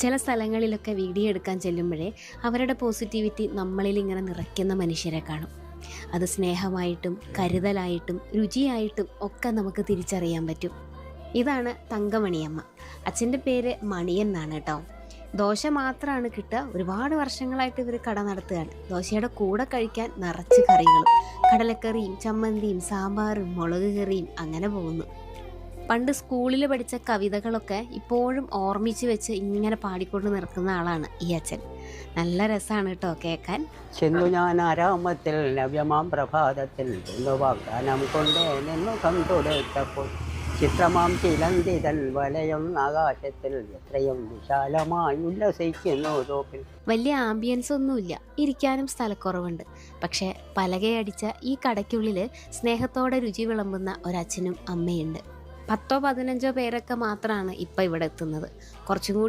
ചില സ്ഥലങ്ങളിലൊക്കെ വീഡിയോ എടുക്കാൻ ചെല്ലുമ്പോഴേ അവരുടെ പോസിറ്റിവിറ്റി നമ്മളിൽ ഇങ്ങനെ നിറയ്ക്കുന്ന മനുഷ്യരെ കാണും. അത് സ്നേഹമായിട്ടും കരുതലായിട്ടും രുചിയായിട്ടും ഒക്കെ നമുക്ക് തിരിച്ചറിയാൻ പറ്റും. ഇതാണ് തങ്കമണിയമ്മ. അച്ഛൻ്റെ പേര് മണിയൻ എന്നാണ് കേട്ടോ. ദോശ മാത്രമാണ് കിട്ടുക. ഒരുപാട് വർഷങ്ങളായിട്ട് ഇവർ കട നടത്തുകയാണ്. ദോശയുടെ കൂടെ കഴിക്കാൻ നിറച്ച് കറികളും, കടലക്കറിയും ചമ്മന്തിയും സാമ്പാറും മുളക് കറിയും അങ്ങനെ പോകുന്നു. പണ്ട് സ്കൂളിൽ പഠിച്ച കവിതകളൊക്കെ ഇപ്പോഴും ഓർമ്മിച്ച് വെച്ച് ഇങ്ങനെ പാടിക്കൊണ്ട് നിൽക്കുന്ന ആളാണ് ഈ അച്ഛൻ. നല്ല രസമാണ് കേട്ടോ കേൾക്കാൻ. ചെന്നു ഞാൻ ആരാമത്തിൽ നവ്യമാം പ്രഭാതത്തിൽ എന്നു വാഗ്ദാനം കൊണ്ടേ നിന്നു കണ്ടുടേറ്റപ്പോൾ ചിത്രമാം ചിലന്തിതൻ വലയം ആകാശത്തിൽ എത്രയും വിശാലമായി ഉല്ലസിക്കുന്നു തോപ്പിൽ. വലിയ ആംബിയൻസ് ഒന്നുമില്ല, ഇരിക്കാനും സ്ഥലക്കുറവുണ്ട്. പക്ഷേ പലകയടിച്ച ഈ കടയ്ക്കുള്ളിൽ സ്നേഹത്തോടെ രുചി വിളമ്പുന്ന ഒരച്ഛനും അമ്മയുണ്ട്. 10-15 പേരൊക്കെ മാത്രമാണ് ഇപ്പം ഇവിടെ എത്തുന്നത്. കുറച്ചും കൂടി